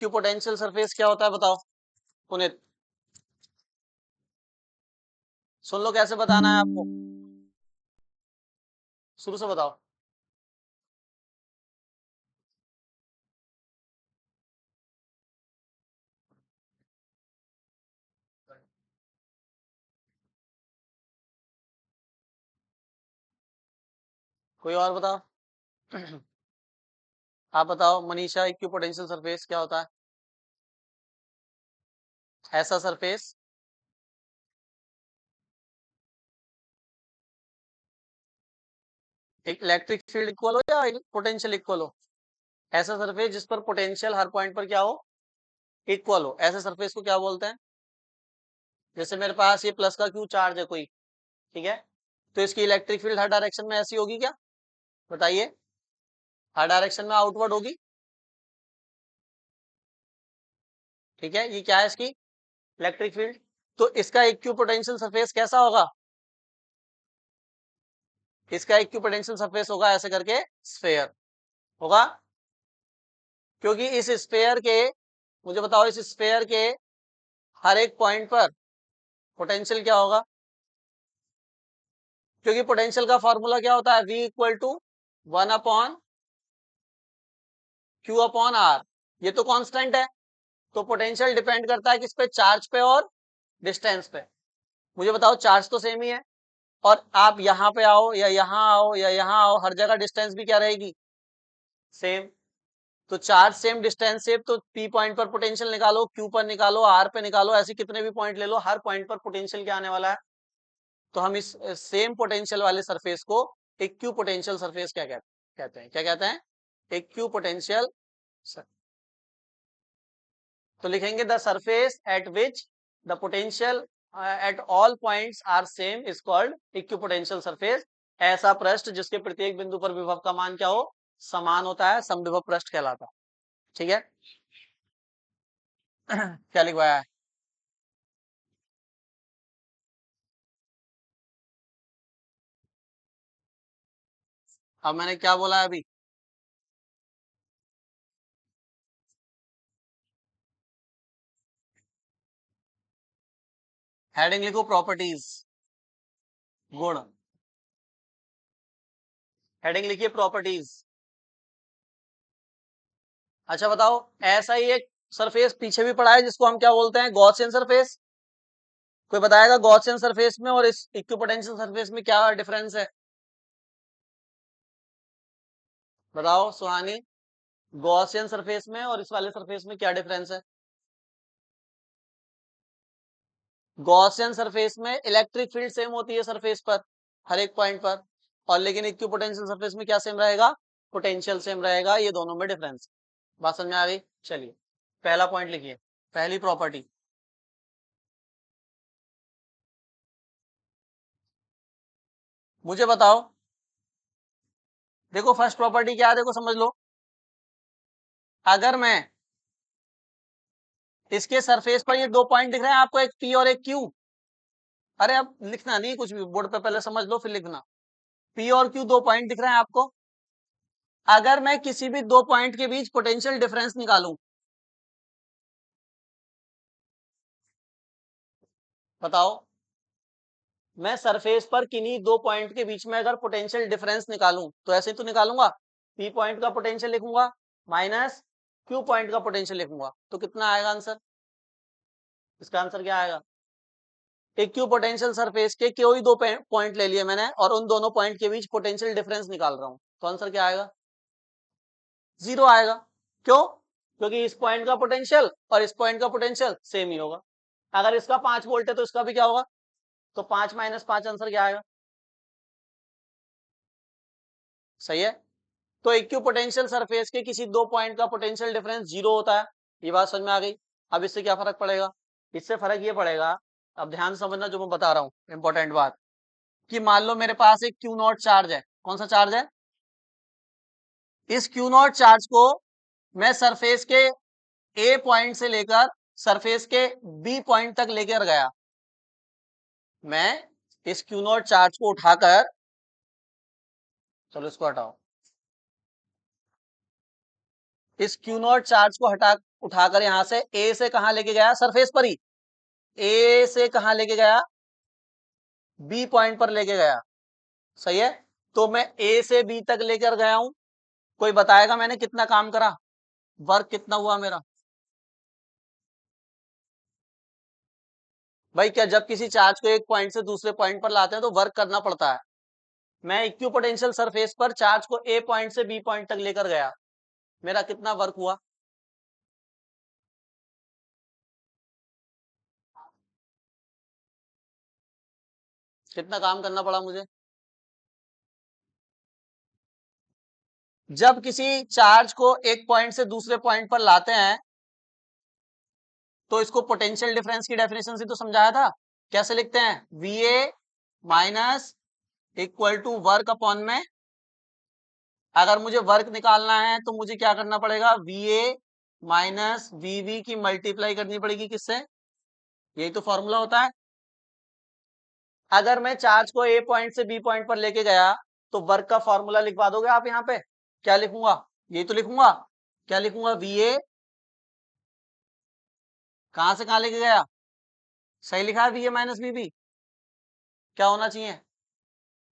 Equipotential surface क्या होता है बताओ पुनीत, सुन लो कैसे बताना है आपको, शुरू से बताओ। कोई और बताओ। आप बताओ मनीषा, इक्विपोटेंशियल सरफेस क्या होता है? ऐसा सरफेस एक इलेक्ट्रिक फील्ड इक्वल हो या पोटेंशियल इक्वल हो, ऐसा सरफेस जिस पर पोटेंशियल हर पॉइंट पर क्या हो, इक्वल हो, ऐसे सरफेस को क्या बोलते हैं? जैसे मेरे पास ये प्लस का क्यू चार्ज है कोई, ठीक है, तो इसकी इलेक्ट्रिक फील्ड हर डायरेक्शन में ऐसी होगी क्या? बताइए, हर डायरेक्शन में आउटवर्ड होगी, ठीक है, ये क्या है इसकी इलेक्ट्रिक फील्ड। तो इसका इक्विपोटेंशियल सरफेस कैसा होगा? इसका इक्विपोटेंशियल सरफेस होगा ऐसे करके स्फेयर होगा, क्योंकि इस स्फेयर के, मुझे बताओ इस स्फेयर के हर एक पॉइंट पर पोटेंशियल क्या होगा? क्योंकि पोटेंशियल का फॉर्मूला क्या होता है, V equal to 1/Q upon R, ये तो कांस्टेंट है। तो पोटेंशियल डिपेंड करता है किस पे, चार्ज पे और डिस्टेंस पे। मुझे बताओ चार्ज तो सेम ही है, और आप यहाँ पे आओ या यहाँ आओ या यहाँ आओ, हर जगह डिस्टेंस भी क्या रहेगी, सेम। तो चार्ज सेम डिस्टेंस सेम, तो P पॉइंट पर पोटेंशियल निकालो, Q पर निकालो, R पे निकालो, ऐसे कितने भी पॉइंट ले लो, हर पॉइंट पर पोटेंशियल क्या आने वाला है। तो हम इस सेम पोटेंशियल वाले सरफेस को इक्यू पोटेंशियल सरफेस क्या कहते हैं, क्या कहते हैं, इक्यू पोटेंशियल। तो लिखेंगे the surface at which the potential at all points are same is called equipotential surface. ऐसा पृष्ठ जिसके प्रत्येक बिंदु पर विभव का मान क्या हो, समान होता है, समविभव पृष्ठ कहलाता है, ठीक है। क्या लिखवाया है? अब मैंने क्या बोला है अभी? हेडिंग लिखो प्रॉपर्टीज, गुण। हेडिंग लिखिए प्रॉपर्टीज। अच्छा बताओ, ऐसा ही एक सरफेस पीछे भी पड़ा है जिसको हम क्या बोलते हैं, गॉसियन सरफेस। कोई बताएगा गॉसियन सरफेस में और इस इक्विपोटेंशियल सरफेस में क्या डिफरेंस है? बताओ सुहानी, गॉसियन सरफेस में और इस वाले सरफेस में क्या डिफरेंस है? गॉसियन सरफेस में इलेक्ट्रिक फील्ड सेम होती है सरफेस पर, हर एक पॉइंट पर, और लेकिन इक्विपोटेंशियल सरफेस में क्या सेम रहेगा, पोटेंशियल सेम रहेगा, ये दोनों में डिफरेंस। बात समझ में आ गई? चलिए पहला पॉइंट लिखिए, पहली प्रॉपर्टी। मुझे बताओ, देखो फर्स्ट प्रॉपर्टी क्या है, देखो समझ लो। अगर मैं इसके सरफेस पर, ये दो पॉइंट दिख रहे हैं आपको, एक P और एक Q। अरे अब लिखना नहीं कुछ भी, बोर्ड पे पहले समझ लो फिर लिखना। P और Q दो पॉइंट दिख रहे हैं आपको। अगर मैं किसी भी दो पॉइंट के बीच पोटेंशियल डिफरेंस निकालूं, बताओ, मैं सरफेस पर किन्हीं दो पॉइंट के बीच में अगर पोटेंशियल डिफरेंस निकालूं, तो ऐसे ही तो निकालूंगा, P पॉइंट का पोटेंशियल लिखूंगा माइनस Q पॉइंट का पोटेंशियल लिखूंगा, तो कितना आएगा आंसर? इसका आंसर क्या आएगा? इक्यू पोटेंशियल सरफेस के कोई दो पॉइंट ले लिए मैंने और उन दोनों पॉइंट के बीच पोटेंशियल डिफरेंस निकाल रहा हूं, तो आंसर क्या आएगा? जीरो आएगा। क्यों? क्योंकि इस पॉइंट का पोटेंशियल और इस पॉइंट का पोटेंशियल सेम ही होगा। अगर इसका 5 वोल्ट है तो इसका भी क्या होगा, तो 5 - 5 आंसर क्या आएगा? सही है। तो इक्यू पोटेंशियल सरफेस के किसी दो पॉइंट का पोटेंशियल डिफरेंस जीरो होता है, ये बात समझ में आ गई। अब इससे क्या फर्क पड़ेगा? इससे फर्क ये पड़ेगा, अब ध्यान समझना जो मैं बता रहा हूँ, इंपॉर्टेंट बात, कि मान लो मेरे पास एक क्यू नॉट चार्ज है। कौन सा चार्ज है? इस क्यू नॉट चार्ज को मैं सरफेस के ए पॉइंट से लेकर सरफेस के बी पॉइंट तक लेकर गया। मैं इस क्यू नॉट चार्ज को उठाकर, चलो इसको हटाओ, इस क्यू नॉट चार्ज को उठाकर यहां से ए से कहां लेके गया, सरफेस पर ही, ए से कहां लेके गया, बी पॉइंट पर लेके गया, सही है। तो मैं ए से बी तक लेकर गया हूं, कोई बताएगा मैंने कितना काम करा, वर्क कितना हुआ मेरा? भाई क्या जब किसी चार्ज को एक पॉइंट से दूसरे पॉइंट पर लाते हैं तो वर्क करना पड़ता है। मैं इक्विपोटेंशियल सरफेस पर चार्ज को ए पॉइंट से बी पॉइंट तक लेकर गया, मेरा कितना वर्क हुआ? कितना काम करना पड़ा मुझे? जब किसी चार्ज को एक पॉइंट से दूसरे पॉइंट पर लाते हैं तो इसको पोटेंशियल डिफरेंस की डेफिनेशन से तो समझाया था, कैसे लिखते हैं, V A minus equal to work upon में, अगर मुझे वर्क निकालना है तो मुझे क्या करना पड़ेगा, V A minus V V की मल्टीप्लाई करनी पड़ेगी, किससे, यही तो फॉर्मूला होता है। अगर मैं चार्ज को ए पॉइंट से बी पॉइंट पर लेके गया तो वर्क का फॉर्मूला लिखवा दोगे आप यहाँ पे, क्या लिखूंगा, यही तो लिखूंगा, क्या लिखूंगा, वी ए, कहां से कहां लेके गया, सही लिखा है, V A minus V B, क्या होना चाहिए,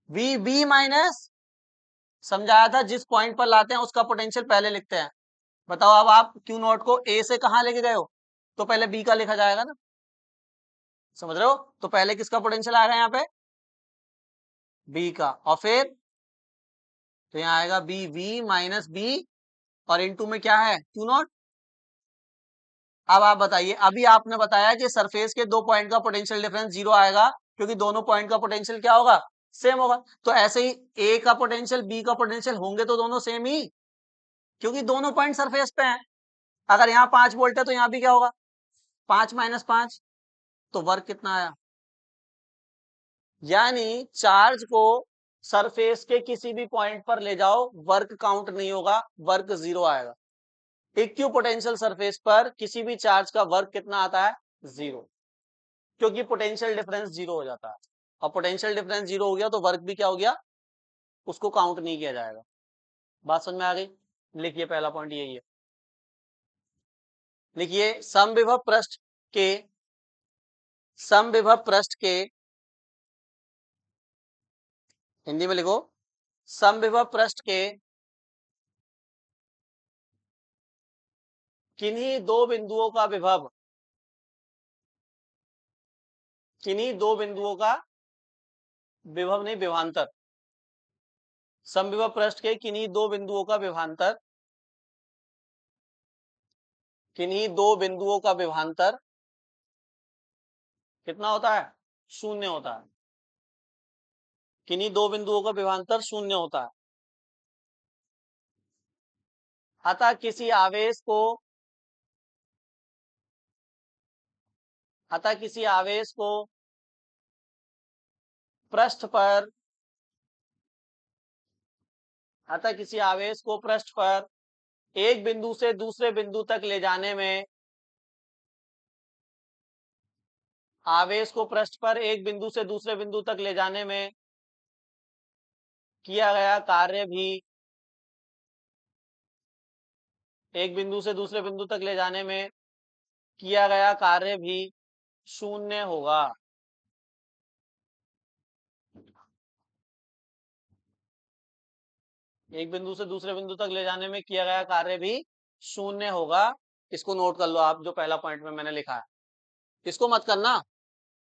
वी बी माइनस, समझाया था जिस पॉइंट पर लाते हैं उसका पोटेंशियल पहले लिखते हैं। बताओ अब आप क्यू नॉट को ए से कहां लेके गए हो, तो पहले बी का लिखा जाएगा ना, समझ रहे हो, तो पहले किसका पोटेंशियल आएगा यहाँ पे, बी का, और फिर तो यहाँ आएगा बी वी माइनस बी, और इनटू में क्या है, क्यू नॉट। अब आप बताइए, अभी आपने बताया कि सरफेस के दो पॉइंट का पोटेंशियल डिफरेंस जीरो आएगा क्योंकि दोनों पॉइंट का पोटेंशियल क्या होगा, सेम होगा। तो ऐसे ही ए का पोटेंशियल बी का पोटेंशियल होंगे तो दोनों सेम ही, क्योंकि दोनों पॉइंट सरफेस पे हैं। अगर यहाँ 5 वोल्ट है तो यहाँ भी क्या होगा, 5 - 5, तो वर्क कितना आया, यानी चार्ज को सरफेस के किसी भी पॉइंट पर ले जाओ वर्क काउंट नहीं होगा, वर्क जीरो आएगा। इक्यू पोटेंशियल सरफेस पर किसी भी चार्ज का वर्क कितना आता है, जीरो, क्योंकि पोटेंशियल डिफरेंस जीरो हो जाता है, और पोटेंशियल डिफरेंस जीरो हो गया तो वर्क भी क्या हो गया, उसको काउंट नहीं किया जाएगा। बात समझ में आ गई? लिखिए पहला पॉइंट यही है, लिखिए के समविभव पृष्ठ के, हिंदी में लिखो, समविभव पृष्ठ के किन्हीं दो बिंदुओं का विभव, किन्हीं दो बिंदुओं का विभव नहीं, विभवांतर, समविभव पृष्ठ के किन्हीं दो बिंदुओं का विभवांतर, किन्हीं दो बिंदुओं का विभवांतर कितना होता है, शून्य होता है, किन्हीं दो बिंदुओं का विभवांतर शून्य होता है। अतः किसी आवेश को, अतः किसी आवेश को पृष्ठ पर, अतः किसी आवेश को पृष्ठ पर एक बिंदु से दूसरे बिंदु तक ले जाने में, आवेश को पृष्ठ पर एक बिंदु से दूसरे बिंदु तक ले जाने में किया गया कार्य भी, एक बिंदु से दूसरे बिंदु तक ले जाने में किया गया कार्य भी शून्य होगा। एक बिंदु से दूसरे बिंदु तक ले जाने में किया गया कार्य भी शून्य होगा। इसको नोट कर लो आप, जो पहला पॉइंट में मैंने लिखा है, इसको मत करना,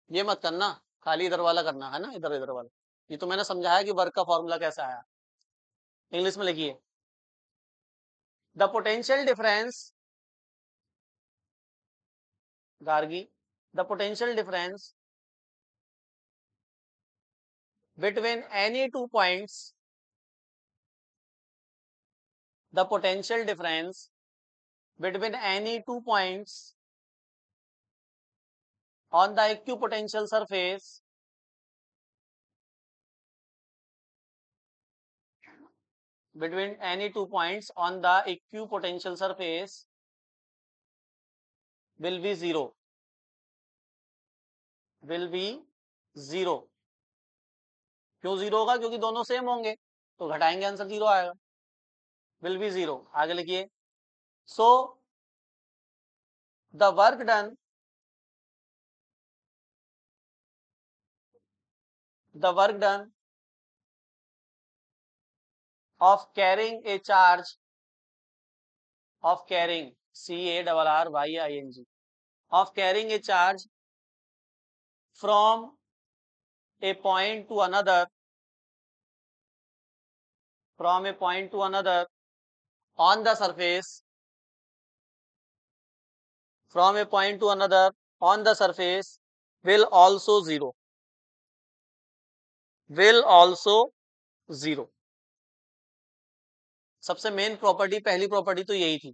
ये मत करना, खाली इधर वाला करना है ना, इधर इधर वाला। ये तो मैंने समझाया कि वर्क का फॉर्मूला कैसा आया। इंग्लिश में लिखिए, the potential difference, Gargi, the potential difference between any two points, the potential difference between any two points on the equipotential surface, between any two points on the equipotential surface will be zero, will be zero। क्यों zero होगा, क्योंकि दोनों same होंगे, तो घटाएंगे answer zero आएगा, will be zero। आगे लिखिए, so the work done, the work done of carrying a charge, of carrying, CARRYING, of carrying a charge from a point to another, from a point to another on the surface, from a point to another on the surface will also zero, will also zero. सबसे main property, पहली property तो यही थी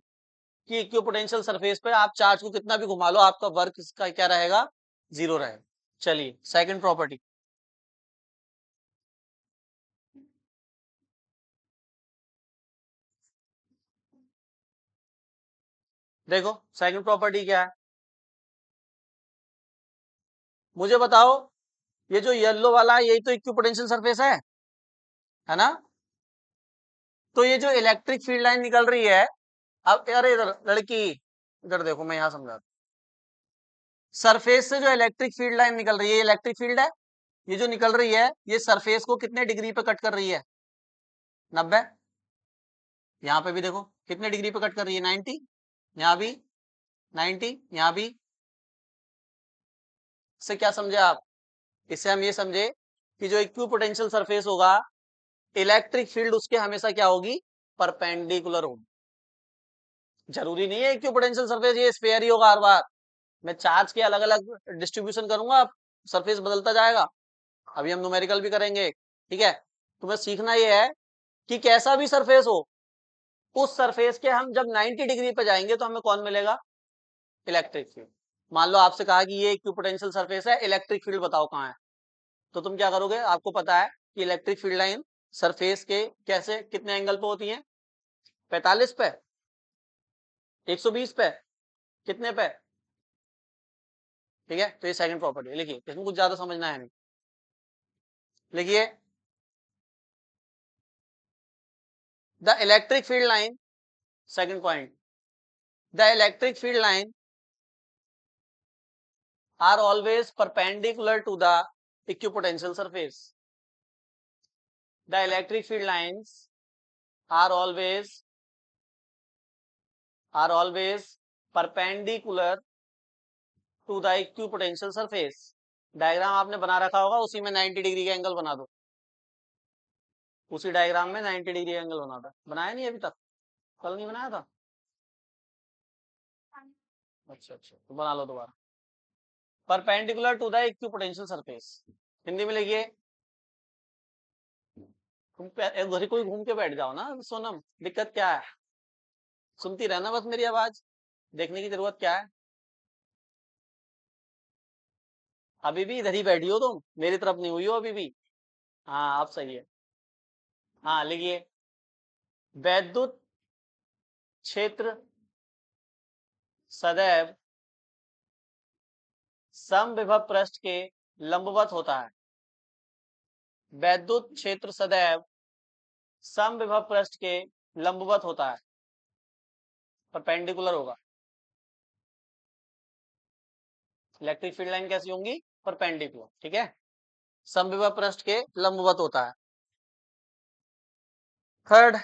कि equipotential surface पे आप charge को कितना भी घुमा लो, आपका वर्क इसका क्या रहेगा, जीरो रहेगा. चलिए सेकंड प्रॉपर्टी, देखो सेकंड प्रॉपर्टी क्या है, मुझे बताओ. ये जो येलो वाला है यही तो इक्विपोटेंशियल सरफेस है ना. तो ये जो इलेक्ट्रिक फील्ड लाइन निकल रही है, अब अरे इधर लड़की, इधर देखो मैं यहां समझा. सरफेस से जो इलेक्ट्रिक फील्ड लाइन निकल रही है, ये इलेक्ट्रिक फील्ड है. ये जो निकल रही है ये सरफेस को कितने डिग्री पे कट कर रही है, 90. यहाँ पे भी देखो कितने डिग्री पे कट कर रही है, 90. यहाँ भी 90, यहाँ भी. इससे क्या समझे आप, इससे हम ये समझे कि जो इक्विपोटेंशियल सरफेस होगा, इलेक्ट्रिक फील्ड उसके हमेशा क्या होगी, परपेंडिकुलर होगी. जरूरी नहीं है इक्विपोटेंशियल सरफेस ये स्फेयर ही होगा हर बार. मैं चार्ज के अलग अलग डिस्ट्रीब्यूशन करूंगा, सरफेस बदलता जाएगा. अभी हम न्यूमेरिकल भी करेंगे, ठीक है. तुम्हें सीखना ये है कि कैसा भी सरफेस हो, उस सरफेस के हम जब 90 डिग्री पे जाएंगे तो हमें कौन मिलेगा, इलेक्ट्रिक फील्ड. मान लो आपसे कहा कि ये इक्विपोटेंशियल सरफेस है, इलेक्ट्रिक फील्ड बताओ कहाँ है, तो तुम क्या करोगे, आपको पता है कि इलेक्ट्रिक फील्ड लाइन सरफेस के कैसे कितने एंगल पे होती है, 45 पे, 120 पे, कितने पे. ठीक है, तो ये सेकंड प्रॉपर्टी लिखिए, इसमें कुछ ज्यादा समझना है नहीं. लिखिए, the electric field line, second point, the electric field line are always perpendicular to the equipotential surface. The electric field lines are always perpendicular to the equipotential surface. Diagram आपने बना रखा होगा, उसी में 90 डिग्री का एंगल बना दो, उसी डायग्राम में 90 डिग्री का एंगल बना दो. बनाया नहीं अभी तक, कल नहीं बनाया था, अच्छा तो बना लो दोबारा. Perpendicular to the equipotential surface, Hindi में लिखिए. तुम घर कोई घूम के बैठ जाओ ना सोनम, दिक्कत क्या है, सुनती रहना बस मेरी आवाज, देखने की जरूरत क्या है. अभी भी इधर ही बैठी हो तुम, मेरी तरफ नहीं हुई हो अभी भी. हाँ अब सही है. हाँ लिखिए, वैद्युत क्षेत्र सदैव समविभव पृष्ठ के लंबवत होता है. वैद्युत क्षेत्र सदैव समविभव पृष्ठ के लंबवत होता है, परपेंडिकुलर होगा. इलेक्ट्रिक फील्ड लाइन कैसी होंगी, परपेंडिकुलर. ठीक है, समविभव पृष्ठ के लंबवत होता है. Third,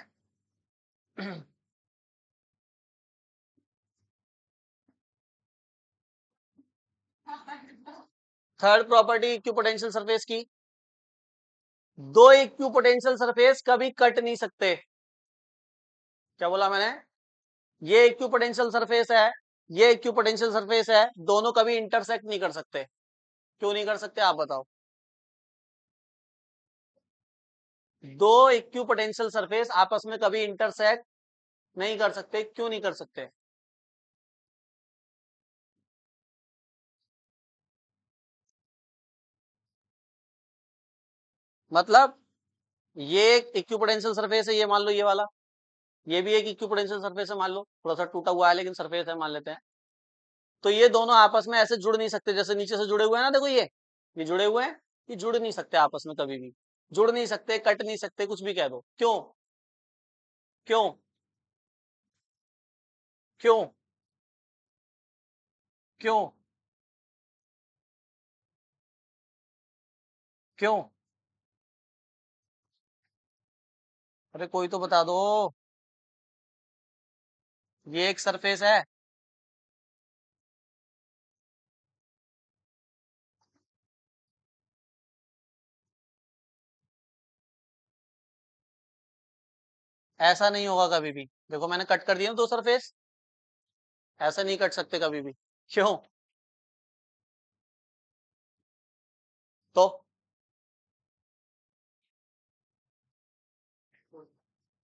third property equipotential surface की, दो इक्विपोटेंशियल सरफेस कभी कट नहीं सकते. क्या बोला मैंने, ये इक्विपोटेंशियल सरफेस है, ये इक्विपोटेंशियल सरफेस है, दोनों कभी इंटरसेक्ट नहीं कर सकते. क्यों नहीं कर सकते आप बताओ, दो इक्विपोटेंशियल सरफेस आपस में कभी इंटरसेक्ट नहीं कर सकते. क्यों नहीं कर सकते, मतलब ये एक इक्विपोटेंशियल सरफेस है, ये मान लो ये वाला, ये भी एक इक्विपोटेंशियल सरफेस है मान लो, थोड़ा सा टूटा हुआ है लेकिन सरफेस है मान लेते हैं. तो ये दोनों आपस में ऐसे जुड़ नहीं सकते, जैसे नीचे से जुड़े हुए हैं ना, देखो ये जुड़े हुए हैं, ये जुड़ नहीं सकते आपस में कभी भी, जुड़ नहीं सकते, कट नहीं सकते, कुछ भी कह दो. क्यों, क्यों, क्यों, क्यों? क्यों? अरे कोई तो बता दो। ये एक सरफेस है। ऐसा नहीं होगा कभी भी। देखो मैंने कट कर दिया ना दो सरफेस। ऐसा नहीं कट सकते कभी भी। क्यों? तो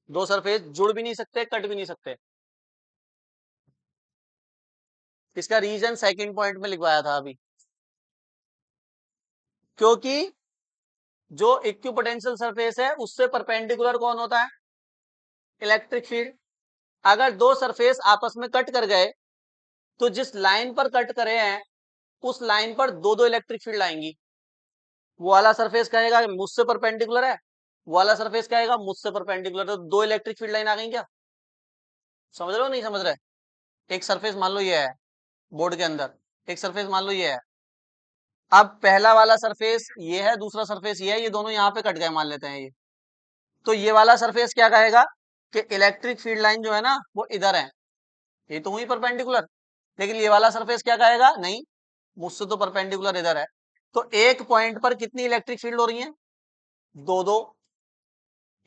दो सरफेस जुड़ भी नहीं सकते, कट भी नहीं सकते। इसका रीजन सेकंड पॉइंट में लिखवाया था अभी। क्योंकि जो इक्विपोटेंशियल सरफेस है उससे परपेंडिकुलर कौन होता है? Electric field. अगर दो सरफेस आपस में कट कर गए तो जिस लाइन पर कट करे हैं उस लाइन पर दो दो इलेक्ट्रिक फील्ड आएंगी। वो वाला सरफेस कहेगा मुझसे परपेंडिकुलर है, वो वाला सरफेस कहेगा मुझसे परपेंडिकुलर, तो दो इलेक्ट्रिक फील्ड लाइन आ गई क्या? समझ रहे हो नहीं समझ रहे? एक सरफेस मान लो ये है बोर्ड के अंदर, एक सरफेस मान लो ये है। अब पहला वाला सरफेस ये है, दूसरा सरफेस ये है, ये दोनों यहाँ पे कट गए मान लेते हैं ये। तो ये वाला सरफेस क्या कहेगा कि इलेक्ट्रिक फील्ड लाइन जो है ना वो इधर है, ये तो हुई परपेंडिकुलर। लेकिन ये वाला सरफेस क्या कहेगा, नहीं मुझसे तो परपेंडिकुलर इधर है। तो एक पॉइंट पर कितनी इलेक्ट्रिक फील्ड हो रही है? दो दो।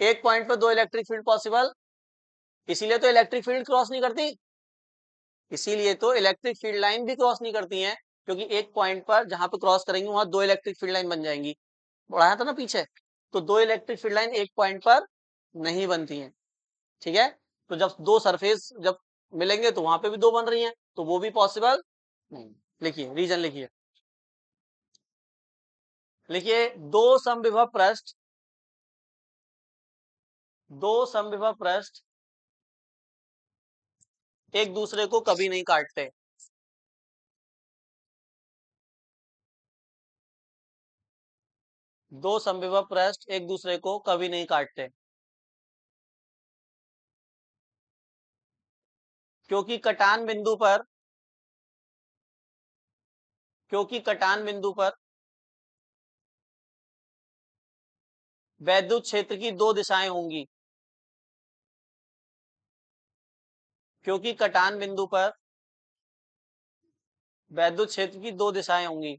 एक पॉइंट पर दो इलेक्ट्रिक फील्ड पॉसिबल, इसीलिए तो इलेक्ट्रिक फील्ड क्रॉस नहीं करती। इसीलिए तो इलेक्ट्रिक फील्ड लाइन भी क्रॉस नहीं करती हैं, क्योंकि एक पॉइंट पर जहां पे क्रॉस करेंगे वहां दो इलेक्ट्रिक फील्ड लाइन बन जाएंगी। बढ़ाया था ना पीछे। तो दो इलेक्ट्रिक फील्ड लाइन एक पॉइंट पर नहीं बनती हैं। ठीक है। तो जब दो सरफेस जब मिलेंगे तो वहां पे भी दो बन रही हैं, तो वो भी पॉसिबल नहीं। लिखिए रीजन लिखिए। लिखिए दो समविभव पृष्ठ, दो समविभव पृष्ठ एक दूसरे को कभी नहीं काटते। दो समविभव पृष्ठ एक दूसरे को कभी नहीं काटते, क्योंकि कटान बिंदु पर, क्योंकि कटान बिंदु पर वैद्युत क्षेत्र की दो दिशाएं होंगी। क्योंकि कटान बिंदु पर वैद्युत क्षेत्र की दो दिशाएं होंगी,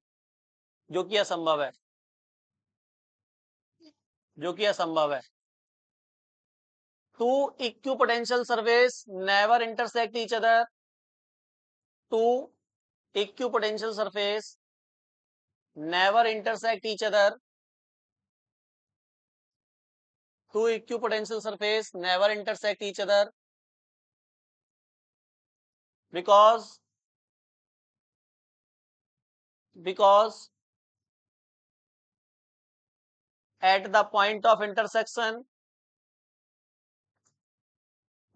जो कि असंभव है, जो कि असंभव है। Two equipotential surface never intersect each other. Two equipotential surface never intersect each other. Two equipotential surface never intersect each other because because at the point of intersection,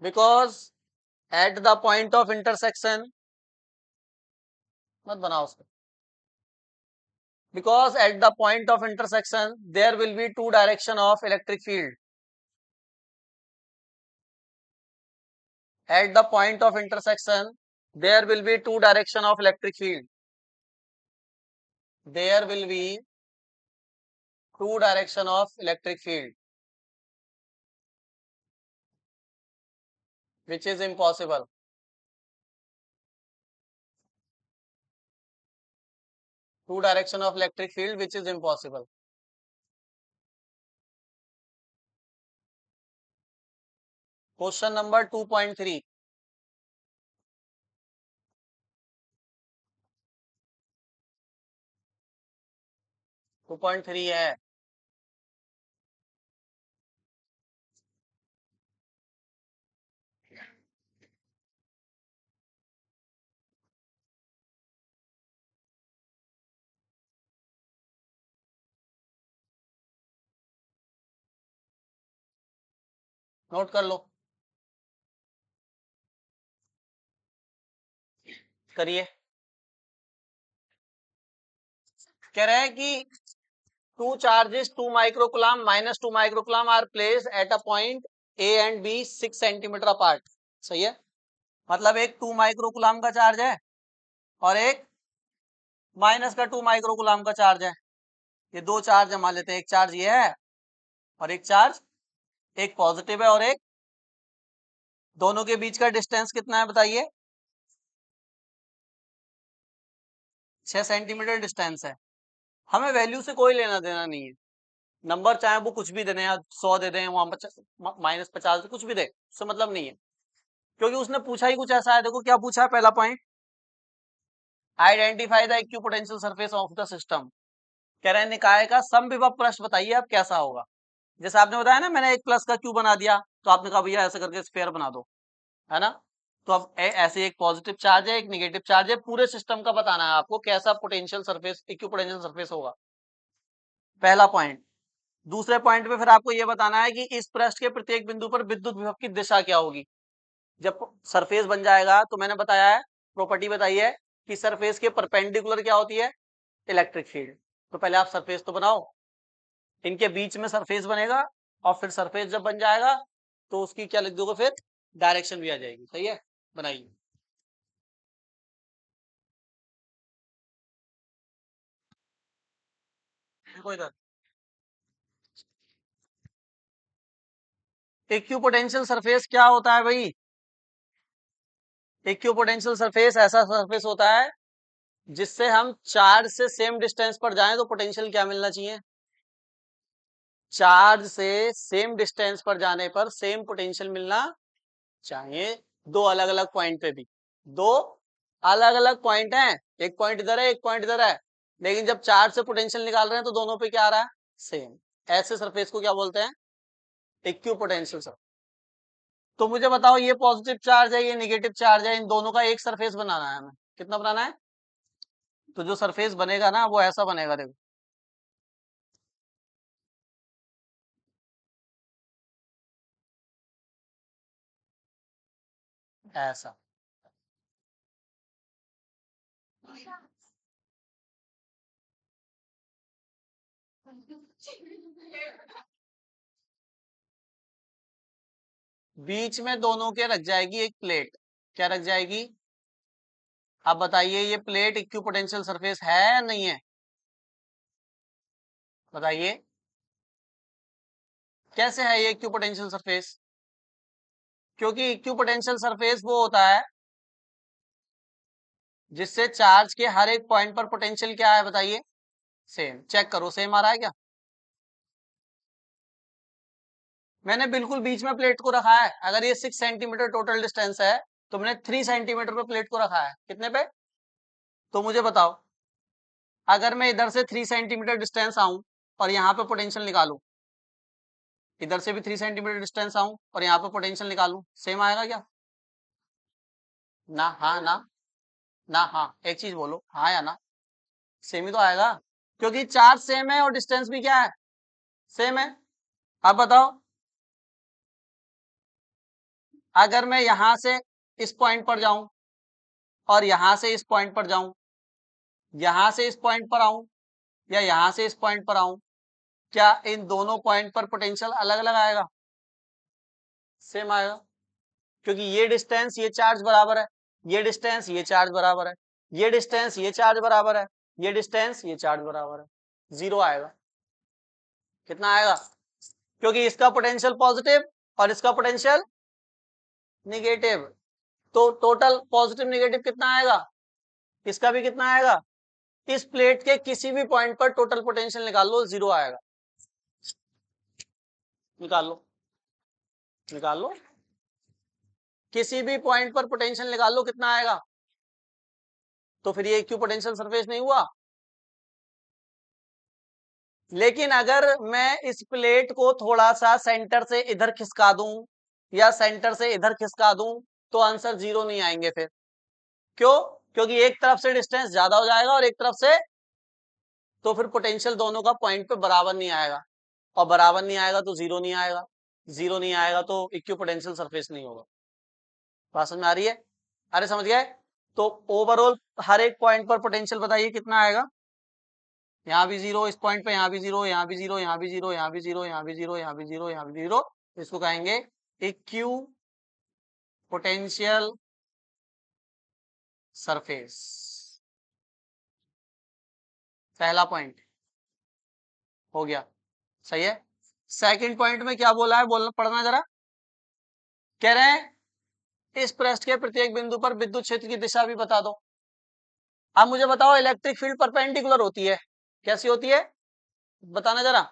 because at the point of intersection, मत बनाओ उसको। because at the point of intersection there will be two direction of electric field। at the point of intersection there will be two direction of electric field। there will be two direction of electric field which is impossible। two direction of electric field which is impossible। Question number 2.3। 2.3 है। Note कर लो, करिए। कह रहे हैं कि two charges 2 microcoulomb minus 2 microcoulomb are placed at a point A and B 6 centimetre apart। सही है। मतलब एक 2 माइक्रोकुलाम का चार्ज है और एक माइनस का 2 माइक्रो कूलम का चार्ज है। ये दो चार्ज हम मान लेते हैं, एक चार्ज ये है और एक चार्ज, एक पॉजिटिव है और एक, दोनों के बीच का डिस्टेंस कितना है बताइए? 6 सेंटीमीटर डिस्टेंस है। हमें वैल्यू से कोई लेना देना नहीं है, नंबर चाहे वो कुछ भी देने या 100 दे दें, वहां -50 कुछ भी दे, उससे मतलब नहीं है, क्योंकि उसने पूछा ही कुछ ऐसा है। देखो क्या पूछा है, पहला point, identify the equipotential surface of the system. कह रहे हैं निकाय का समविभव पृष्ठ बताइए अब कैसा होगा। जैसे आपने बताया ना, मैंने एक प्लस का क्यू बना दिया, तो आपने कहा भैया ऐसे करके स्फीयर बना दो, है ना। तो अब ऐसे एक पॉजिटिव चार्ज है, एक नेगेटिव चार्ज है, पूरे सिस्टम का बताना है आपको कैसा पोटेंशियल सरफेस, इक्विपोटेंशियल सरफेस होगा, पहला पॉइंट। दूसरे पॉइंट पे फिर आपको ये बताना है कि इस पृष्ठ के प्रत्येक बिंदु पर विद्युत विभव की दिशा क्या होगी। जब सरफेस बन जाएगा तो मैंने बताया है, प्रॉपर्टी बताई है कि सरफेस के परपेंडिकुलर क्या होती है, इलेक्ट्रिक फील्ड। तो पहले आप सरफेस तो बनाओ, इनके बीच में सरफेस बनेगा, और फिर सरफेस जब बन जाएगा तो उसकी क्या लिख दोगे फिर, डायरेक्शन भी आ जाएगी। सही है, बनाइए। देखो इधर, इक्विपोटेंशियल सरफेस क्या होता है भाई? इक्विपोटेंशियल सरफेस ऐसा सरफेस होता है जिससे हम चार्ज से सेम डिस्टेंस पर जाएं तो पोटेंशियल क्या मिलना चाहिए, चार्ज से सेम डिस्टेंस पर जाने पर सेम पोटेंशियल मिलना चाहिए। दो अलग अलग पॉइंट पे भी, दो अलग अलग पॉइंट हैं, एक पॉइंट इधर है एक पॉइंट इधर है, लेकिन जब चार्ज से पोटेंशियल निकाल रहे हैं तो दोनों पे क्या आ रहा है, सेम। ऐसे सरफेस को क्या बोलते हैं, इक्विपोटेंशियल सरफेस। तो मुझे बताओ, ये पॉजिटिव चार्ज है ये नेगेटिव चार्ज है, इन दोनों का एक सरफेस बनाना है हमें। कितना बनाना है? तो जो सरफेस बनेगा ना वो ऐसा बनेगा, देखो ऐसा। बीच में दोनों के रख जाएगी एक प्लेट, क्या रख जाएगी? आप बताइए, ये प्लेट इक्विपोटेंशियल सरफेस है या नहीं है? बताइए कैसे है ये इक्विपोटेंशियल सरफेस? क्योंकि इक्विपोटेंशियल सरफेस वो होता है जिससे चार्ज के हर एक पॉइंट पर पोटेंशियल क्या है बताइए, सेम। चेक करो सेम आ रहा है क्या? मैंने बिल्कुल बीच में प्लेट को रखा है। अगर ये 6 सेंटीमीटर टोटल डिस्टेंस है तो मैंने 3 सेंटीमीटर पे प्लेट को रखा है। कितने पे? तो मुझे बताओ, अगर मैं इधर से 3 सेंटीमीटर डिस्टेंस आऊं और यहाँ पे पोटेंशियल निकालूं, इधर से भी 3 सेंटीमीटर डिस्टेंस आऊं और यहाँ पे पोटेंशियल निकालूं, सेम आएगा क्या? ना हाँ ना, ना हाँ, एक चीज बोलो, हाँ या ना। सेम ही तो आएगा, क्योंकि चार्ज सेम है और डिस्टेंस भी क्या है, सेम है। अब बताओ, अगर मैं यहां से इस पॉइंट पर जाऊं और यहां से इस पॉइंट पर जाऊं, यहां से इस पॉइंट पर आऊं या यहां से इस पॉइंट पर आऊं, क्या इन दोनों पॉइंट पर पोटेंशियल अलग अलग आएगा, सेम आएगा? क्योंकि ये डिस्टेंस ये चार्ज बराबर है, ये डिस्टेंस ये चार्ज बराबर है, ये डिस्टेंस ये चार्ज बराबर है, ये डिस्टेंस ये चार्ज बराबर है, जीरो आएगा। कितना आएगा? क्योंकि इसका पोटेंशियल पॉजिटिव और इसका पोटेंशियल निगेटिव, तो टोटल पॉजिटिव निगेटिव कितना आएगा, इसका भी कितना आएगा। इस प्लेट के किसी भी पॉइंट पर टोटल पोटेंशियल निकाल लो, जीरो आएगा। निकाल लो, निकाल लो, किसी भी पॉइंट पर पोटेंशियल निकाल लो, कितना आएगा। तो फिर ये क्यू पोटेंशियल सरफेस नहीं हुआ। लेकिन अगर मैं इस प्लेट को थोड़ा सा सेंटर से इधर खिसका दूं या सेंटर से इधर खिसका दूं तो आंसर जीरो नहीं आएंगे फिर। क्यों? क्योंकि एक तरफ से डिस्टेंस ज्यादा हो जाएगा और एक तरफ से, तो फिर पोटेंशियल दोनों का पॉइंट पे बराबर नहीं आएगा, और बराबर नहीं आएगा तो जीरो नहीं आएगा, जीरो नहीं आएगा तो इक्यू पोटेंशियल सरफेस नहीं होगा। बात समझ में आ रही है? अरे समझ गए? तो ओवरऑल हर एक पॉइंट पर पोटेंशियल बताइए कितना आएगा। यहाँ भी जीरो, इस पॉइंट पे यहाँ भी जीरो, यहाँ भी जीरो, यहाँ भी जीरो, यहाँ भी जीरो, यहाँ भी जीरो, यहाँ भी जीरो, यहाँ भी जीरो। इसको कहेंगे इक्यू पोटेंशियल सरफेस। पहला पॉइंट हो गया, सही है। सेकंड पॉइंट में क्या बोला है, बोलना पढ़ना जरा। कह रहे हैं इस पृष्ठ के प्रत्येक बिंदु पर विद्युत क्षेत्र की दिशा भी बता दो। अब मुझे बताओ इलेक्ट्रिक फील्ड परपेंडिकुलर होती है, कैसी होती है बताना जरा।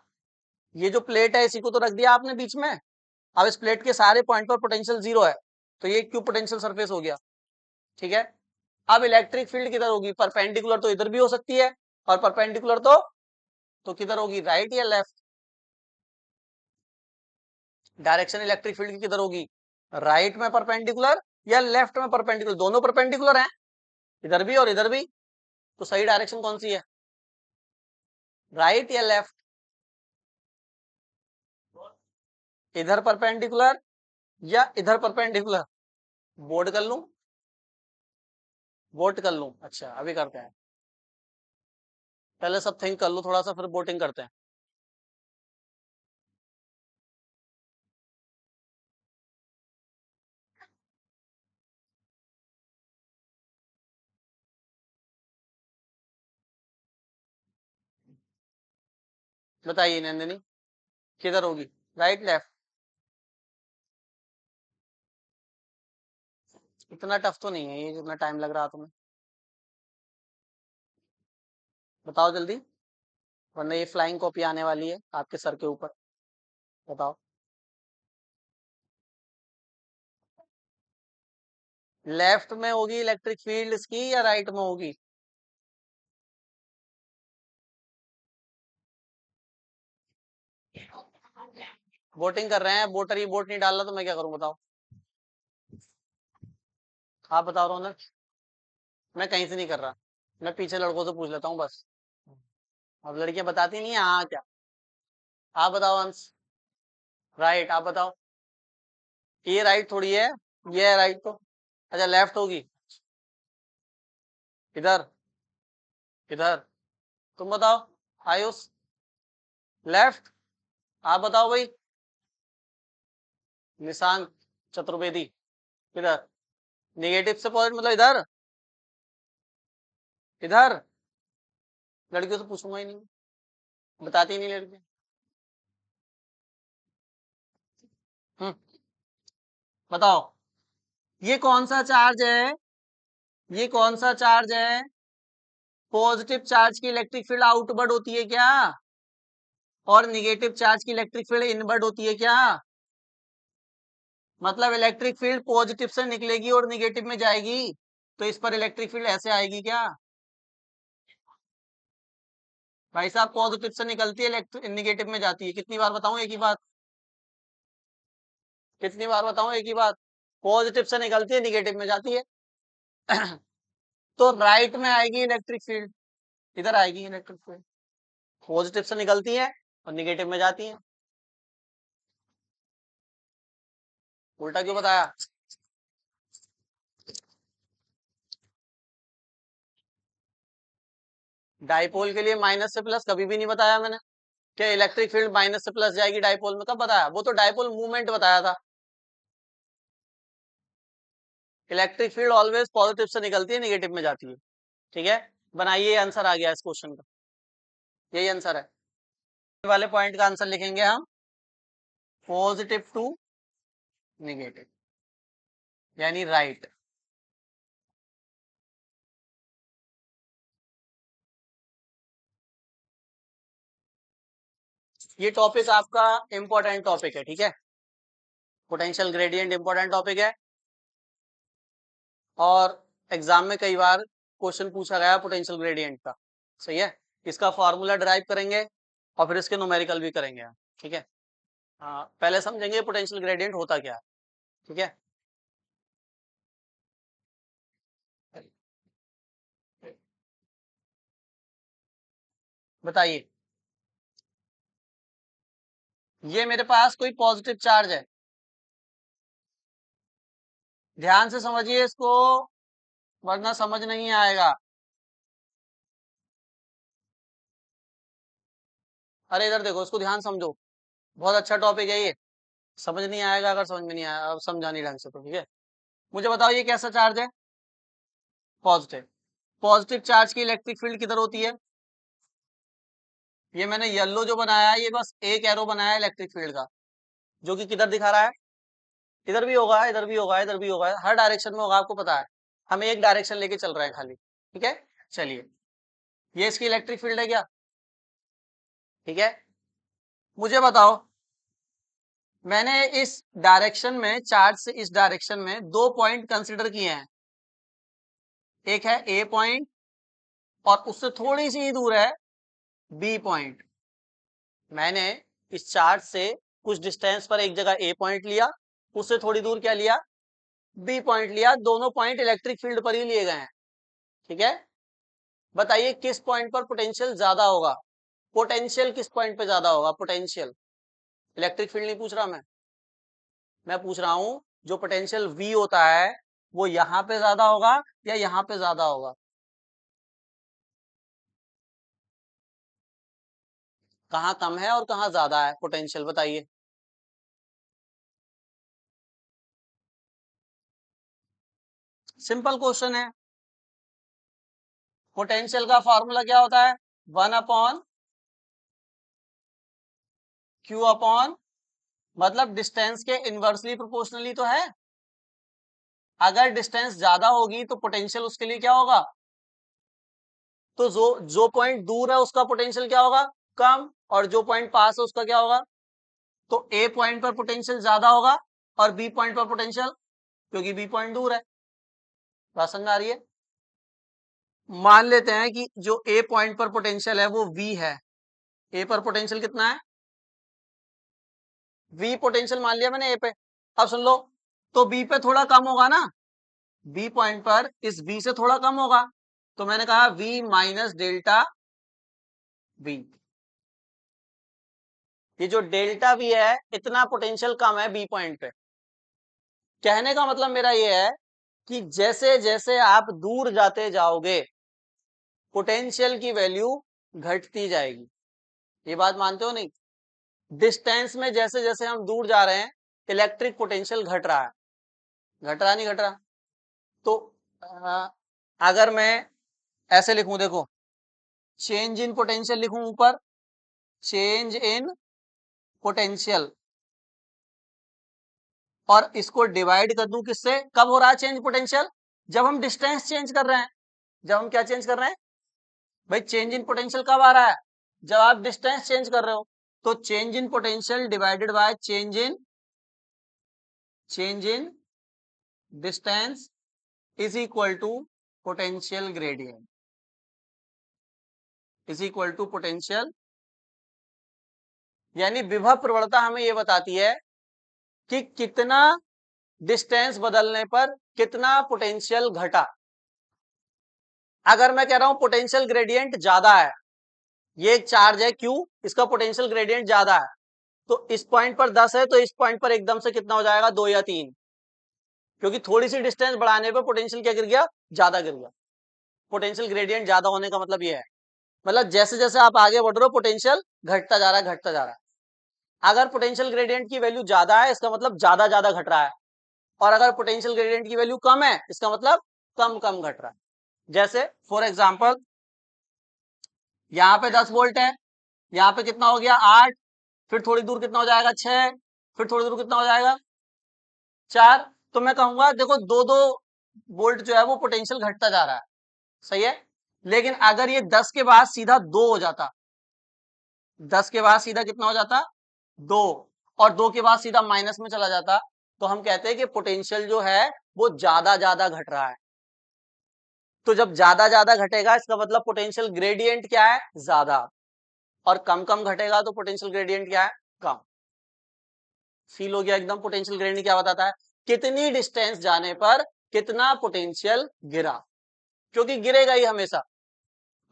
ये जो प्लेट है इसी को तो रख दिया आपने बीच में, अब इस प्लेट के सारे पॉइंट पर पोटेंशियल 0 है, तो ये क्यू पोटेंशियल सरफेस हो गया, ठीक है। अब इलेक्ट्रिक फील्ड किधर होगी, परपेंडिकुलर तो इधर भी हो सकती है, और परपेंडिकुलर तो किधर होगी, राइट या लेफ्ट। डायरेक्शन इलेक्ट्रिक फील्ड की किधर होगी, राइट में परपेंडिकुलर या लेफ्ट में परपेंडिकुलर, दोनों परपेंडिकुलर हैं, इधर भी और इधर भी, तो सही डायरेक्शन कौन सी है, राइट या लेफ्ट। इधर परपेंडिकुलर या इधर परपेंडिकुलर, बोर्ड कर लूं, वोट कर लूं, अच्छा अभी करते हैं, पहले सब थिंक कर लो थोड़ा सा, फिर वोटिंग करते हैं। बताइए नंदिनी, किधर होगी, राइट लेफ्ट। इतना टफ तो नहीं है ये, जितना टाइम लग रहा तुम्हें, बताओ जल्दी, वरना ये फ्लाइंग कॉपी आने वाली है आपके सर के ऊपर, बताओ। लेफ्ट में होगी इलेक्ट्रिक फील्ड इसकी या राइट में होगी, वोटिंग कर रहे हैं, वोटर ही वोट नहीं डाल रहा तो मैं क्या करूं बताओ, आप बताओ रौनक। मैं कहीं से नहीं कर रहा, मैं पीछे लड़कों से पूछ लेता हूँ बस, अब लड़कियां बताती नहीं है हाँ क्या, आप बताओ अंश, राइट आप बताओ, ये राइट थोड़ी है, ये है राइट तो, अच्छा लेफ्ट होगी, इधर इधर, तुम बताओ आयुष, लेफ्ट, आप बताओ भाई, निशांत चतुर्वेदी, इधर, निगेटिव से पॉजिटिव मतलब इधर, इधर, लड़कियों से पूछूंगा ही नहीं, बताती नहीं लड़की। बताओ ये कौन सा चार्ज है, ये कौन सा चार्ज है, पॉजिटिव चार्ज की इलेक्ट्रिक फील्ड आउटवर्ड होती है क्या, और निगेटिव चार्ज की इलेक्ट्रिक फील्ड इनवर्ड होती है क्या, मतलब इलेक्ट्रिक फील्ड पॉजिटिव से निकलेगी और निगेटिव में जाएगी, तो इस पर इलेक्ट्रिक फील्ड ऐसे आएगी क्या, भाई साहब पॉजिटिव से निकलती है निगेटिव में जाती है, कितनी बार बताऊं एक ही बात, कितनी बार बताऊं एक ही बात, पॉजिटिव से निकलती है निगेटिव में जाती है। तो राइट में आएगी इलेक्ट्रिक फील्ड, इधर आएगी इलेक्ट्रिक फील्ड, पॉजिटिव से निकलती है और निगेटिव में जाती है, उल्टा क्यों बताया। डाइपोल के लिए माइनस से प्लस कभी भी नहीं बताया मैंने, क्या इलेक्ट्रिक फील्ड माइनस से प्लस जाएगी डाइपोल में, कब बताया, वो तो डाइपोल मूवमेंट बताया था, इलेक्ट्रिक फील्ड ऑलवेज पॉजिटिव से निकलती है निगेटिव में जाती है, ठीक है। बनाइए आंसर आ गया इस क्वेश्चन का, यही आंसर है, वाले पॉइंट का आंसर लिखेंगे हम पॉजिटिव टू निगेटिव, यानी राइट। ये टॉपिक आपका इंपॉर्टेंट टॉपिक है, ठीक है, पोटेंशियल ग्रेडियंट इंपॉर्टेंट टॉपिक है, और एग्जाम में कई बार क्वेश्चन पूछा गया पोटेंशियल ग्रेडियंट का, सही है। इसका फॉर्मूला ड्राइव करेंगे और फिर इसके न्यूमेरिकल भी करेंगे हम, ठीक है। हाँ पहले समझेंगे पोटेंशियल ग्रेडियंट होता क्या है, ठीक है। बताइए, ये मेरे पास कोई पॉजिटिव चार्ज है, ध्यान से समझिए इसको, वरना समझ नहीं आएगा। अरे इधर देखो, इसको ध्यान समझो, बहुत अच्छा टॉपिक है ये, समझ नहीं आएगा अगर समझ में नहीं आया, अब समझा नहीं ढंग से तो, ठीक है। मुझे बताओ ये कैसा चार्ज है, पॉजिटिव, पॉजिटिव चार्ज की इलेक्ट्रिक फील्ड किधर होती है, ये मैंने येलो जो बनाया है ये बस एक एरो बनाया है इलेक्ट्रिक फील्ड का, जो कि किधर दिखा रहा है, इधर भी होगा, इधर भी होगा, इधर भी होगा, हर डायरेक्शन में होगा, आपको पता है। हम एक डायरेक्शन लेके चल रहे हैं खाली, ठीक है। चलिए, ये इसकी इलेक्ट्रिक फील्ड है क्या, ठीक है। मुझे बताओ, मैंने इस डायरेक्शन में, चार्ज से इस डायरेक्शन में दो पॉइंट कंसिडर किए हैं। एक है ए पॉइंट और उससे थोड़ी सी ही दूर है बी पॉइंट। मैंने इस चार्ज से कुछ डिस्टेंस पर एक जगह ए पॉइंट लिया, उससे थोड़ी दूर क्या लिया, बी पॉइंट लिया। दोनों पॉइंट इलेक्ट्रिक फील्ड पर ही लिए गए हैं, ठीक है। बताइए किस पॉइंट पर पोटेंशियल ज्यादा होगा, पोटेंशियल किस पॉइंट पे ज्यादा होगा, पोटेंशियल। इलेक्ट्रिक फील्ड नहीं पूछ रहा मैं पूछ रहा हूं जो पोटेंशियल V होता है वो यहां पे ज्यादा होगा या यहां पे ज्यादा होगा। कहाँ कम है और कहाँ ज्यादा है पोटेंशियल, बताइए। सिंपल क्वेश्चन है। पोटेंशियल का फॉर्मूला क्या होता है, 1/Q/, मतलब डिस्टेंस के इनवर्सली प्रोपोर्शनली तो है। अगर डिस्टेंस ज्यादा होगी तो पोटेंशियल उसके लिए क्या होगा, तो जो जो पॉइंट दूर है उसका पोटेंशियल क्या होगा, कम, और जो पॉइंट पास है उसका क्या होगा। तो ए पॉइंट पर पोटेंशियल ज्यादा होगा और बी पॉइंट पर पोटेंशियल, क्योंकि बी पॉइंट दूर है। बात समझ आ रही है। मान लेते हैं कि जो ए पॉइंट पर पोटेंशियल है वो V है। ए पर पोटेंशियल कितना है, V पोटेंशियल मान लिया मैंने ए पे। अब सुन लो, तो बी पे थोड़ा कम होगा ना, बी पॉइंट पर इस V से थोड़ा कम होगा, तो मैंने कहा V माइनस डेल्टा V। ये जो डेल्टा V है इतना पोटेंशियल कम है बी पॉइंट पे। कहने का मतलब मेरा ये है कि जैसे जैसे आप दूर जाते जाओगे पोटेंशियल की वैल्यू घटती जाएगी। ये बात मानते हो नहीं, डिस्टेंस में जैसे जैसे हम दूर जा रहे हैं इलेक्ट्रिक पोटेंशियल घट रहा है, घट रहा नहीं घट रहा। तो अ, अगर मैं ऐसे लिखूं, देखो, चेंज इन पोटेंशियल लिखूं ऊपर, चेंज इन पोटेंशियल, और इसको डिवाइड कर दूं किससे, कब हो रहा है चेंज पोटेंशियल, जब हम डिस्टेंस चेंज कर रहे हैं। जब हम क्या चेंज कर रहे हैं भाई, चेंज इन पोटेंशियल कब आ रहा है, जब आप डिस्टेंस चेंज कर रहे हो। तो change in potential divided by change in distance is equal to potential gradient, is equal to potential. यानी विभव प्रवणता हमें यह बताती है कि कितना डिस्टेंस बदलने पर कितना पोटेंशियल घटा। अगर मैं कह रहा हूं पोटेंशियल ग्रेडियंट ज्यादा है, ये एक चार्ज है Q, इसका पोटेंशियल ग्रेडियंट ज्यादा है, तो इस पॉइंट पर 10 है तो इस पॉइंट पर एकदम से कितना हो जाएगा, 2 या 3, क्योंकि थोड़ी सी डिस्टेंस बढ़ाने पर पोटेंशियल क्या गिर गया, ज्यादा गिर गया। पोटेंशियल ग्रेडियंट ज्यादा होने का मतलब ये है, मतलब जैसे जैसे आप आगे बढ़ रहे हो पोटेंशियल घटता जा रहा है, घटता जा रहा है। अगर पोटेंशियल ग्रेडियंट की वैल्यू ज्यादा है इसका मतलब ज्यादा ज्यादा घट रहा है, और अगर पोटेंशियल ग्रेडियंट की वैल्यू कम है इसका मतलब कम कम घट रहा है। जैसे फॉर एग्जाम्पल यहाँ पे 10 वोल्ट है, यहाँ पे कितना हो गया 8, फिर थोड़ी दूर कितना हो जाएगा 6, फिर थोड़ी दूर कितना हो जाएगा 4। तो मैं कहूंगा देखो 2-2 वोल्ट जो है वो पोटेंशियल घटता जा रहा है, सही है। लेकिन अगर ये 10 के बाद सीधा 2 हो जाता, 10 के बाद सीधा कितना हो जाता 2, और 2 के बाद सीधा माइनस में चला जाता, तो हम कहते हैं कि पोटेंशियल जो है वो ज्यादा ज्यादा घट रहा है। तो जब ज्यादा ज्यादा घटेगा इसका मतलब पोटेंशियल ग्रेडियंट क्या है, ज्यादा, और कम कम घटेगा तो पोटेंशियल ग्रेडियंट क्या है, कम। फील हो गया एकदम, पोटेंशियल ग्रेडियंट क्या बताता है, कितनी डिस्टेंस जाने पर कितना पोटेंशियल गिरा, क्योंकि गिरेगा ही हमेशा।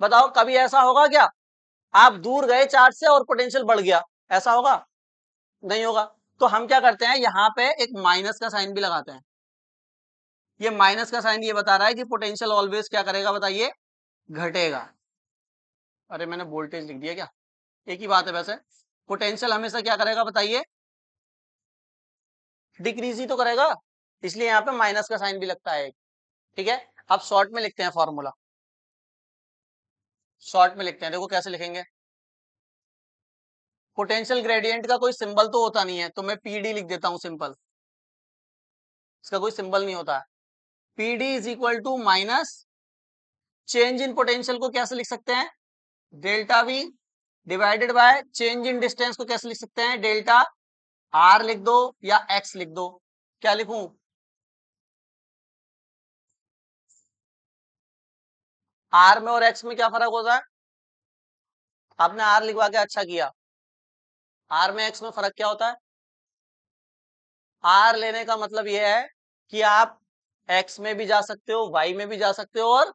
बताओ कभी ऐसा होगा क्या, आप दूर गए चार्ज से और पोटेंशियल बढ़ गया, ऐसा होगा, नहीं होगा। तो हम क्या करते हैं, यहाँ पे एक माइनस का साइन भी लगाते हैं। ये माइनस का साइन ये बता रहा है कि पोटेंशियल ऑलवेज क्या करेगा, बताइए, घटेगा। अरे मैंने वोल्टेज लिख दिया क्या, एक ही बात है वैसे। पोटेंशियल हमेशा क्या करेगा बताइए, डिक्रीज ही तो करेगा, इसलिए यहाँ पे माइनस का साइन भी लगता है, ठीक है। अब शॉर्ट में लिखते हैं फॉर्मूला, शॉर्ट में लिखते हैं, देखो कैसे लिखेंगे। पोटेंशियल ग्रेडियंट का कोई सिंबल तो होता नहीं है, तो मैं पीडी लिख देता हूं सिंपल, इसका कोई सिंबल नहीं होता। PD is equal to minus change in potential को कैसे लिख सकते हैं, delta V divided by change in distance को कैसे लिख सकते हैं, डेल्टा आर लिख दो या एक्स लिख दो। क्या लिखूं, आर में और एक्स में क्या फर्क होता है, आपने आर लिखवा के अच्छा किया। आर में एक्स में फर्क क्या होता है, आर लेने का मतलब यह है कि आप एक्स में भी जा सकते हो, वाई में भी जा सकते हो और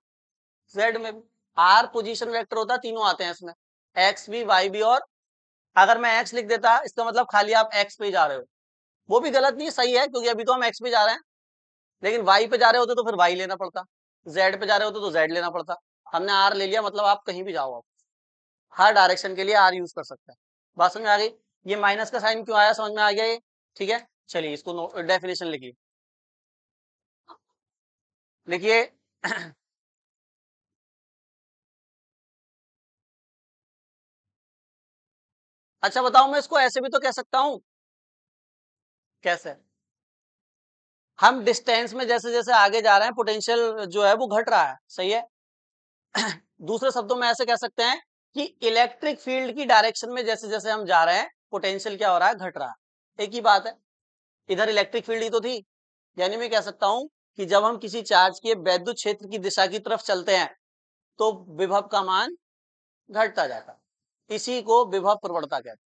जेड में भी। आर पोजीशन वेक्टर होता है, तीनों आते हैं इसमें, एक्स भी वाई भी। और अगर मैं एक्स लिख देता इसका मतलब खाली आप एक्स पे जा रहे हो, वो भी गलत नहीं, सही है, क्योंकि अभी तो हम एक्स पे जा रहे हैं। लेकिन वाई पे जा रहे होते तो फिर वाई लेना पड़ता, जेड पे जा रहे होते तो जेड लेना पड़ता। हमने आर ले लिया, मतलब आप कहीं भी जाओ, आप हर डायरेक्शन के लिए आर यूज कर सकते हैं। बात समझ में आ गई, ये माइनस का साइन क्यों आया समझ में आ गया ये, ठीक है। चलिए इसको डेफिनेशन लिखिए, लिखिए अच्छा बताओ, मैं इसको ऐसे भी तो कह सकता हूं, कैसे, हम डिस्टेंस में जैसे जैसे आगे जा रहे हैं पोटेंशियल जो है वो घट रहा है, सही है। दूसरे शब्दों में ऐसे कह सकते हैं कि इलेक्ट्रिक फील्ड की डायरेक्शन में जैसे जैसे हम जा रहे हैं पोटेंशियल क्या हो रहा है, घट रहा है, एक ही बात है। इधर इलेक्ट्रिक फील्ड ही तो थी, यानी मैं कह सकता हूं कि जब हम किसी चार्ज के वैद्युत क्षेत्र की दिशा की तरफ चलते हैं तो विभव का मान घटता जाता है, इसी को विभव प्रवणता कहते हैं।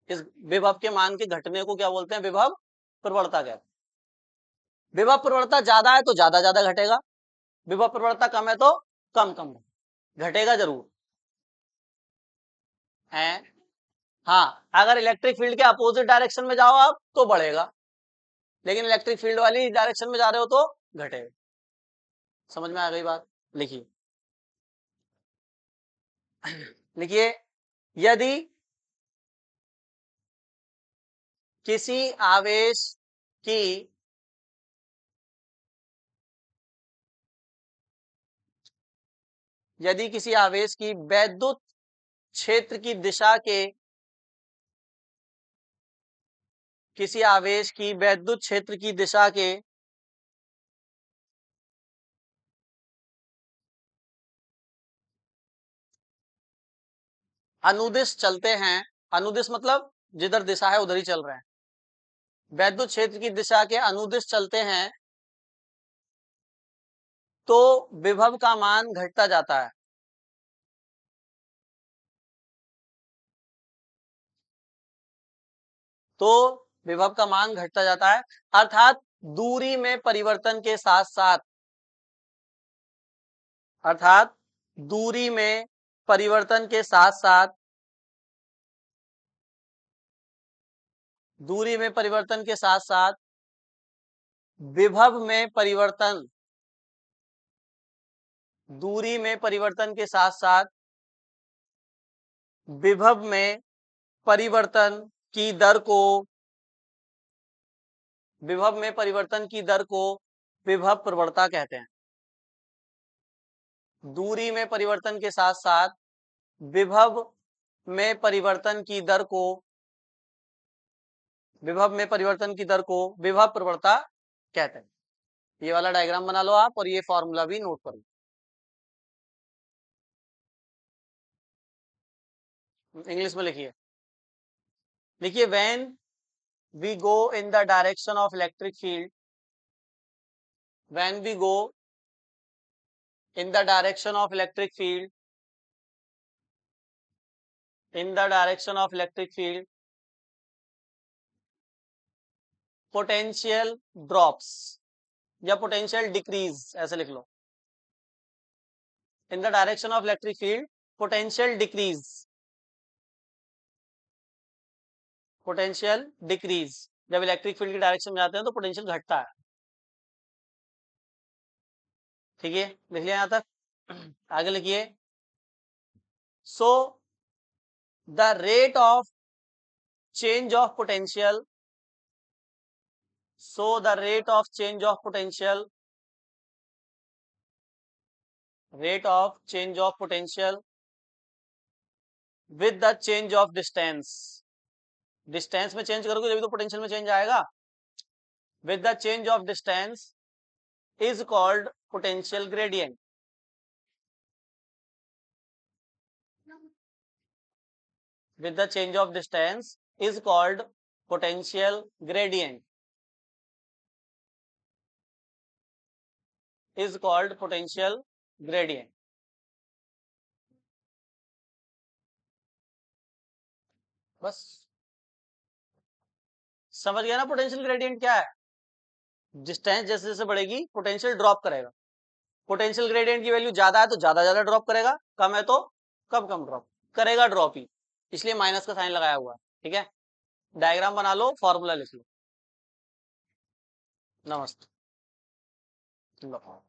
इस विभव के मान के घटने को क्या बोलते हैं, विभव प्रवणता कहते हैं। विभव प्रवणता ज्यादा है तो ज्यादा ज्यादा घटेगा, विभव प्रवणता कम है तो कम कम घटेगा जरूर है। हाँ, अगर इलेक्ट्रिक फील्ड के अपोजिट डायरेक्शन में जाओ आप तो बढ़ेगा, लेकिन इलेक्ट्रिक फील्ड वाली डायरेक्शन में जा रहे हो तो घटेगा। समझ में आ गई बात, लिखिए लिखिए, यदि किसी आवेश की यदि किसी आवेश की वैद्युत क्षेत्र की दिशा के किसी आवेश की वैद्युत क्षेत्र की दिशा के अनुदिश चलते हैं, अनुदिश मतलब जिधर दिशा है उधर ही चल रहे हैं, वैद्युत क्षेत्र की दिशा के अनुदिश चलते हैं तो विभव का मान घटता जाता है। तो विभव का मान घटता जाता है, अर्थात दूरी में परिवर्तन के साथ साथ, अर्थात दूरी में परिवर्तन के साथ साथ, दूरी में परिवर्तन के साथ साथ विभव में परिवर्तन, दूरी में परिवर्तन के साथ साथ विभव में परिवर्तन की दर को, विभव में परिवर्तन की दर को विभव प्रवणता कहते हैं। दूरी में परिवर्तन के साथ साथ विभव में परिवर्तन की दर को, विभव में परिवर्तन की दर को विभव प्रवणता कहते हैं। ये वाला डायग्राम बना लो आप और ये फॉर्मूला भी नोट करो, इंग्लिश में लिखिए, लिखिए when we go in the direction of electric field, when we go in the direction of electric field, in the direction of electric field potential drops या पोटेंशियल डिक्रीज ऐसे लिख लो, in the direction of electric field potential decrease, potential decrease, जब electric field की direction में जाते हैं तो पोटेंशियल घटता है। ठीक है, लिख लिया यहां तक, आगे लिखिए, so the rate of change of potential, so the rate of change of potential, rate of change of potential with the change of distance, distance में चेंज करोगे तभी तो पोटेंशियल में चेंज आएगा। With the change of distance is called potential gradient. with the change of distance is called potential gradient, is called potential gradient। बस समझ गया ना पोटेंशियल ग्रेडियंट क्या है। डिस्टेंस जैसे जैसे बढ़ेगी पोटेंशियल ड्रॉप करेगा। पोटेंशियल ग्रेडियंट की वैल्यू ज्यादा है तो ज्यादा ज्यादा ड्रॉप करेगा, कम है तो कम कम ड्रॉप करेगा, ड्रॉप ही, इसलिए माइनस का साइन लगाया हुआ है। ठीक है, डायग्राम बना लो, फॉर्मूला लिख लो। नमस्ते। लो।